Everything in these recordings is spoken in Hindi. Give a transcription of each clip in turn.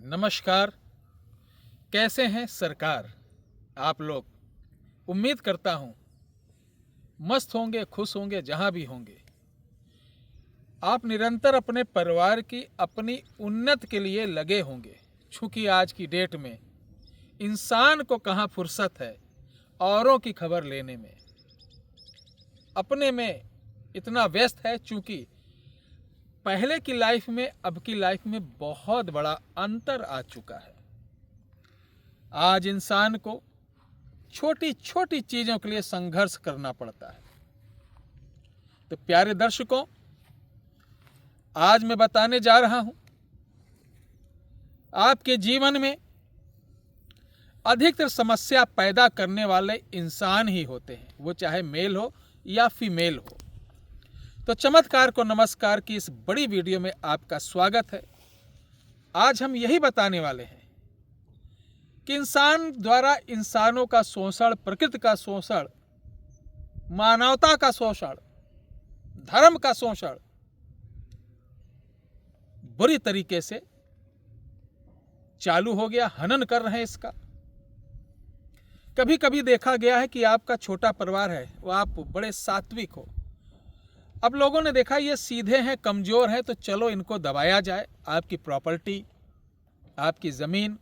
नमस्कार। कैसे हैं सरकार आप लोग? उम्मीद करता हूँ मस्त होंगे, खुश होंगे, जहाँ भी होंगे। आप निरंतर अपने परिवार की अपनी उन्नति के लिए लगे होंगे, चूँकि आज की डेट में इंसान को कहाँ फुर्सत है औरों की खबर लेने में। अपने में इतना व्यस्त है, चूँकि पहले की लाइफ में अब की लाइफ में बहुत बड़ा अंतर आ चुका है। आज इंसान को छोटी छोटी चीज़ों के लिए संघर्ष करना पड़ता है। तो प्यारे दर्शकों, आज मैं बताने जा रहा हूं, आपके जीवन में अधिकतर समस्या पैदा करने वाले इंसान ही होते हैं, वो चाहे मेल हो या फीमेल हो। तो चमत्कार को नमस्कार की इस बड़ी वीडियो में आपका स्वागत है। आज हम यही बताने वाले हैं कि इंसान द्वारा इंसानों का शोषण, प्रकृति का शोषण, मानवता का शोषण, धर्म का शोषण बुरी तरीके से चालू हो गया। हनन कर रहे हैं इसका। कभी कभी देखा गया है कि आपका छोटा परिवार है, वो आप बड़े सात्विक हो। अब लोगों ने देखा ये सीधे हैं, कमजोर हैं, तो चलो इनको दबाया जाए। आपकी प्रॉपर्टी, आपकी ज़मीन,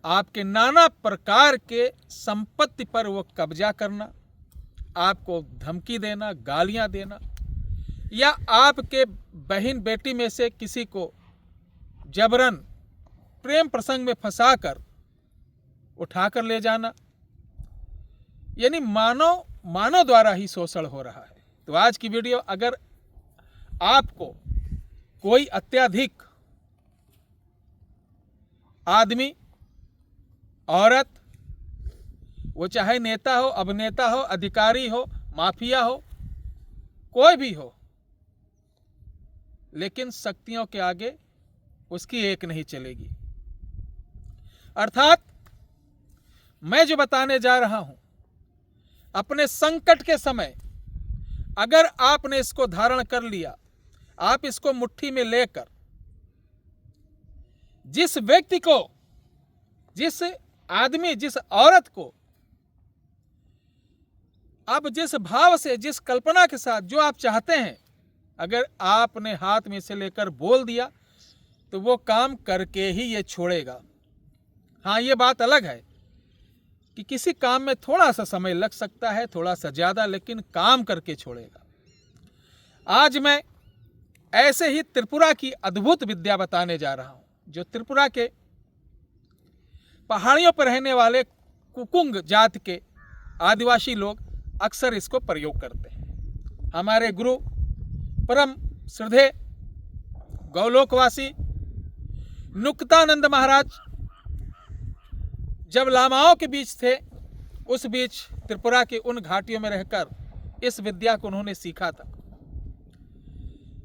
आपके नाना प्रकार के संपत्ति पर वो कब्जा करना, आपको धमकी देना, गालियां देना, या आपके बहन बेटी में से किसी को जबरन प्रेम प्रसंग में फंसाकर उठाकर ले जाना, यानी मानव द्वारा ही शोषण हो रहा है। तो आज की वीडियो, अगर आपको कोई अत्यधिक आदमी, औरत, वो चाहे नेता हो, अभिनेता हो, अधिकारी हो, माफिया हो, कोई भी हो, लेकिन शक्तियों के आगे उसकी एक नहीं चलेगी। अर्थात मैं जो बताने जा रहा हूं, अपने संकट के समय अगर आपने इसको धारण कर लिया, आप इसको मुट्ठी में लेकर जिस व्यक्ति को, जिस आदमी, जिस औरत को आप जिस भाव से, जिस कल्पना के साथ जो आप चाहते हैं, अगर आपने हाथ में से लेकर बोल दिया तो वो काम करके ही ये छोड़ेगा। हाँ, ये बात अलग है कि किसी काम में थोड़ा सा समय लग सकता है, थोड़ा सा ज्यादा, लेकिन काम करके छोड़ेगा। आज मैं ऐसे ही त्रिपुरा की अद्भुत विद्या बताने जा रहा हूं, जो त्रिपुरा के पहाड़ियों पर रहने वाले कुकुंग जात के आदिवासी लोग अक्सर इसको प्रयोग करते हैं। हमारे गुरु परम श्रद्धेय गौलोकवासी नुक्तानंद महाराज जब लामाओं के बीच थे, उस बीच त्रिपुरा के उन घाटियों में रहकर इस विद्या को उन्होंने सीखा था।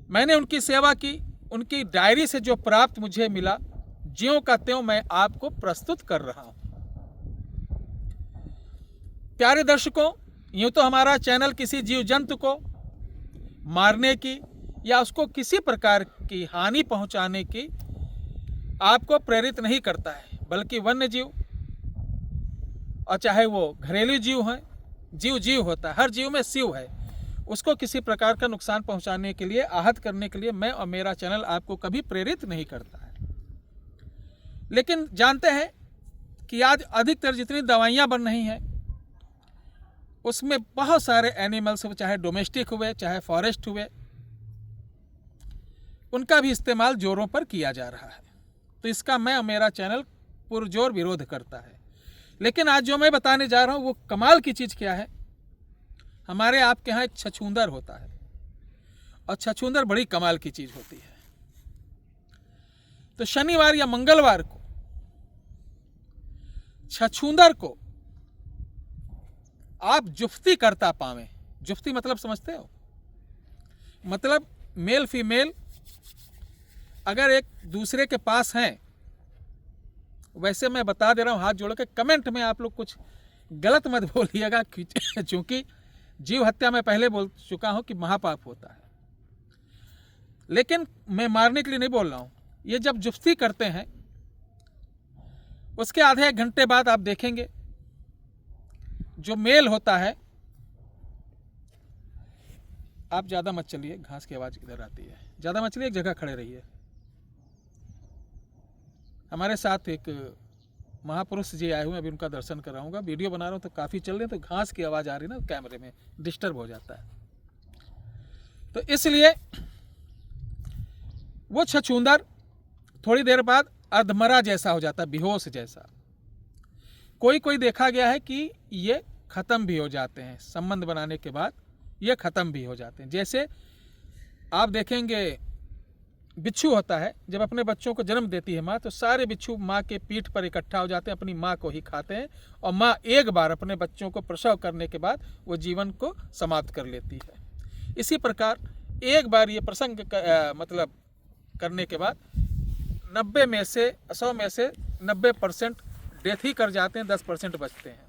मैंने उनकी सेवा की। उनकी डायरी से जो प्राप्त मुझे मिला, ज्यों का त्यों मैं आपको प्रस्तुत कर रहा हूं। प्यारे दर्शकों, यूं तो हमारा चैनल किसी जीव जंतु को मारने की या उसको किसी प्रकार की हानि पहुंचाने की आपको प्रेरित नहीं करता है, बल्कि वन्य जीव, और चाहे वो घरेलू जीव है, जीव होता है, हर जीव में शिव है, उसको किसी प्रकार का नुकसान पहुंचाने के लिए, आहत करने के लिए मैं और मेरा चैनल आपको कभी प्रेरित नहीं करता है। लेकिन जानते हैं कि आज अधिकतर जितनी दवाइयां बन रही हैं, उसमें बहुत सारे एनिमल्स, चाहे डोमेस्टिक हुए चाहे फॉरेस्ट हुए, उनका भी इस्तेमाल जोरों पर किया जा रहा है। तो इसका मैं और मेरा चैनल पुरजोर विरोध करता है। लेकिन आज जो मैं बताने जा रहा हूं, वो कमाल की चीज क्या है। हमारे आपके यहाँ एक छछूंदर होता है, और छछूंदर बड़ी कमाल की चीज होती है। तो शनिवार या मंगलवार को छछूंदर को आप जुफ्ती करता पावें। जुफ्ती मतलब समझते हो? मतलब मेल फीमेल अगर एक दूसरे के पास हैं, वैसे मैं बता दे रहा हूं हाथ जोड़ के, कमेंट में आप लोग कुछ गलत मत बोलिएगा, क्योंकि जीव हत्या मैं पहले बोल चुका हूं कि महापाप होता है। लेकिन मैं मारने के लिए नहीं बोल रहा हूं। ये जब जुफ्ती करते हैं उसके आधे एक घंटे बाद आप देखेंगे जो मेल होता है, आप ज़्यादा मत चलिए, घास की आवाज़ इधर आती है, ज़्यादा मत चलिए, एक जगह खड़े रहिए। हमारे साथ एक महापुरुष जी आए हुए, अभी उनका दर्शन कराऊंगा। वीडियो बना रहा हूँ तो काफ़ी चल रहे हैं, तो घास की आवाज़ आ रही है ना, कैमरे में डिस्टर्ब हो जाता है। तो इसलिए वो छछूंदर थोड़ी देर बाद अर्धमरा जैसा हो जाता है, बेहोश जैसा। कोई कोई देखा गया है कि ये ख़त्म भी हो जाते हैं, संबंध बनाने के बाद ये ख़त्म भी हो जाते हैं। जैसे आप देखेंगे बिच्छू होता है, जब अपने बच्चों को जन्म देती है माँ, तो सारे बिच्छू माँ के पीठ पर इकट्ठा हो जाते हैं, अपनी माँ को ही खाते हैं, और माँ एक बार अपने बच्चों को प्रसव करने के बाद वो जीवन को समाप्त कर लेती है। इसी प्रकार एक बार ये प्रसंग मतलब करने के बाद 90 में से 100 में से 90% डेथ ही कर जाते हैं, 10% बचते हैं।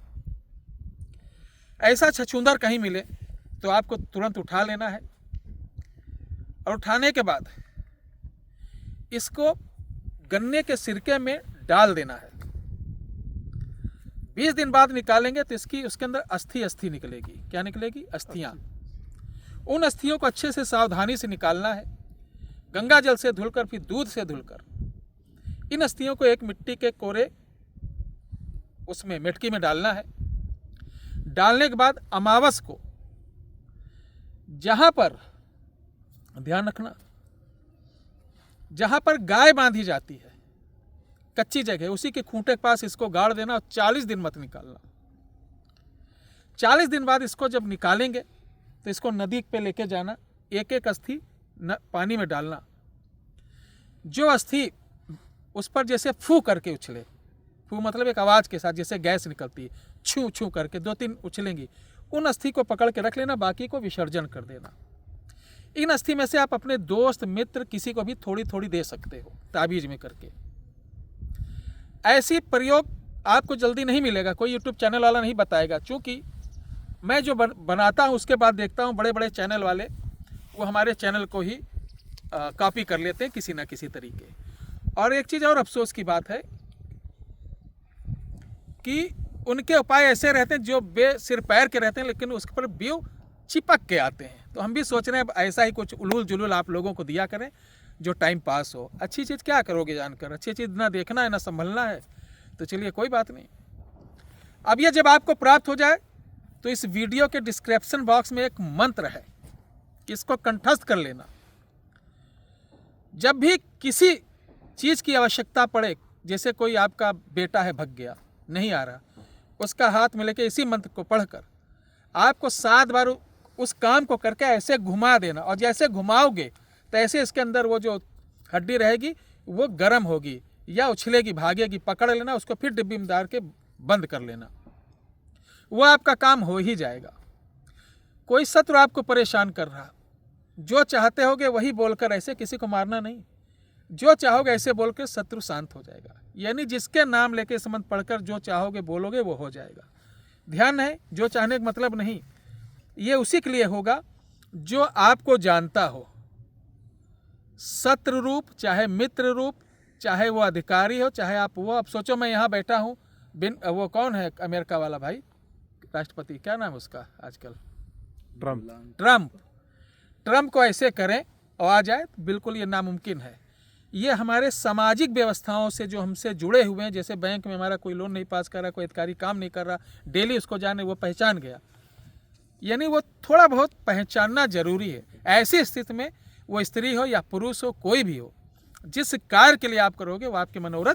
ऐसा छछूंदर कहीं मिले तो आपको तुरंत उठा लेना है, और उठाने के बाद इसको गन्ने के सिरके में डाल देना है। 20 दिन बाद निकालेंगे तो उसके अंदर अस्थि निकलेगी। क्या निकलेगी? अस्थियां। उन अस्थियों को अच्छे से सावधानी से निकालना है, गंगा जल से धुलकर, फिर दूध से धुलकर इन अस्थियों को एक मिट्टी के कोरे उसमें मिटकी में डालना है। डालने के बाद अमावस को जहां पर, ध्यान रखना, जहां पर गाय बांधी जाती है, कच्ची जगह, उसी के खूंटे के पास इसको गाड़ देना, और 40 दिन मत निकालना। 40 दिन बाद इसको जब निकालेंगे तो इसको नदी पे लेके जाना, एक एक अस्थि पानी में डालना। जो अस्थि उस पर जैसे फू करके उछले, फू मतलब एक आवाज़ के साथ, जैसे गैस निकलती है, छू छू करके 2-3 उछलेंगी, उन अस्थि को पकड़ के रख लेना, बाकी को विसर्जन कर देना। इन अस्थि में से आप अपने दोस्त मित्र किसी को भी थोड़ी थोड़ी दे सकते हो, ताबीज में करके। ऐसी प्रयोग आपको जल्दी नहीं मिलेगा, कोई यूट्यूब चैनल वाला नहीं बताएगा, क्योंकि मैं जो बनाता हूँ उसके बाद देखता हूँ बड़े बड़े चैनल वाले वो हमारे चैनल को ही कॉपी कर लेते हैं किसी ना किसी तरीके। और एक चीज़ और अफसोस की बात है कि उनके उपाय ऐसे रहते हैं जो सिर पैर के रहते हैं, लेकिन उस पर व्यू चिपक के आते हैं। तो हम भी सोच रहे हैं ऐसा ही कुछ उलूल जुलूल आप लोगों को दिया करें जो टाइम पास हो। अच्छी चीज़ क्या करोगे जानकर, अच्छी चीज़ ना देखना है ना संभलना है, तो चलिए कोई बात नहीं। अब ये जब आपको प्राप्त हो जाए तो इस वीडियो के डिस्क्रिप्शन बॉक्स में एक मंत्र है, इसको कंठस्थ कर लेना। जब भी किसी चीज़ की आवश्यकता पड़े, जैसे कोई आपका बेटा है भग गया, नहीं आ रहा, उसका हाथ में लेके इसी मंत्र को पढ़कर आपको 7 बार उस काम को करके ऐसे घुमा देना, और जैसे घुमाओगे तो ऐसे इसके अंदर वो जो हड्डी रहेगी वो गर्म होगी या उछलेगी, भागेगी, पकड़ लेना उसको, फिर डिब्बी में डाल के बंद कर लेना, वो आपका काम हो ही जाएगा। कोई शत्रु आपको परेशान कर रहा, जो चाहते होगे वही बोलकर, ऐसे किसी को मारना नहीं, जो चाहोगे ऐसे बोलकर शत्रु शांत हो जाएगा। यानी जिसके नाम लेके इस मंत्र पढ़कर जो चाहोगे बोलोगे वो हो जाएगा। ध्यान है, जो चाहने का मतलब नहीं, ये उसी के लिए होगा जो आपको जानता हो, शत्रु रूप चाहे मित्र रूप, चाहे वो अधिकारी हो चाहे आप वो। अब सोचो मैं यहाँ बैठा हूँ, वो कौन है अमेरिका वाला भाई, राष्ट्रपति, क्या नाम उसका आजकल, ट्रम्प को ऐसे करें और आ जाए, बिल्कुल ये नामुमकिन है। ये हमारे सामाजिक व्यवस्थाओं से जो हमसे जुड़े हुए हैं, जैसे बैंक में हमारा कोई लोन नहीं पास कर रहा, कोई अधिकारी काम नहीं कर रहा, डेली उसको जाने, वो पहचान गया, यानी वो थोड़ा बहुत पहचानना जरूरी है। ऐसी स्थिति में वो स्त्री हो या पुरुष हो, कोई भी हो, जिस कार्य के लिए आप करोगे वो आपके मनोरथ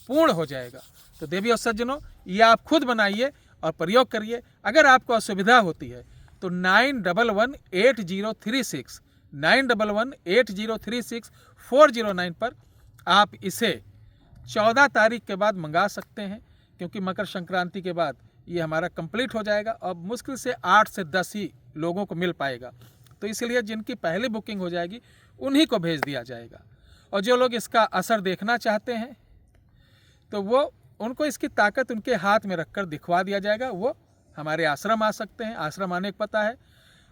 पूर्ण हो जाएगा। तो देवी और सज्जनों, ये आप खुद बनाइए और प्रयोग करिए। अगर आपको असुविधा होती है तो 911836 पर आप इसे 14 तारीख के बाद मंगा सकते हैं, क्योंकि मकर संक्रांति के बाद ये हमारा कंप्लीट हो जाएगा। अब मुश्किल से 8 से 10 ही लोगों को मिल पाएगा, तो इसलिए जिनकी पहली बुकिंग हो जाएगी उन्हीं को भेज दिया जाएगा। और जो लोग इसका असर देखना चाहते हैं तो वो, उनको इसकी ताकत उनके हाथ में रखकर दिखवा दिया जाएगा। वो हमारे आश्रम आ सकते हैं। आश्रम आने का पता है,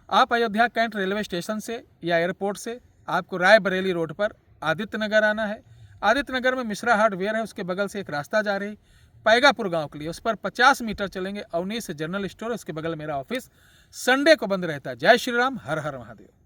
आप अयोध्या कैंट रेलवे स्टेशन से या एयरपोर्ट से आपको रायबरेली रोड पर आदित्य नगर आना है। आदित्य नगर में मिश्रा हार्डवेयर है, उसके बगल से एक रास्ता जा रही, पैगापुर गांव के लिए। उस पर 50 मीटर चलेंगे, अवनीश जनरल स्टोर, उसके बगल मेरा ऑफिस। संडे को बंद रहता है। जय श्री राम, हर हर महादेव।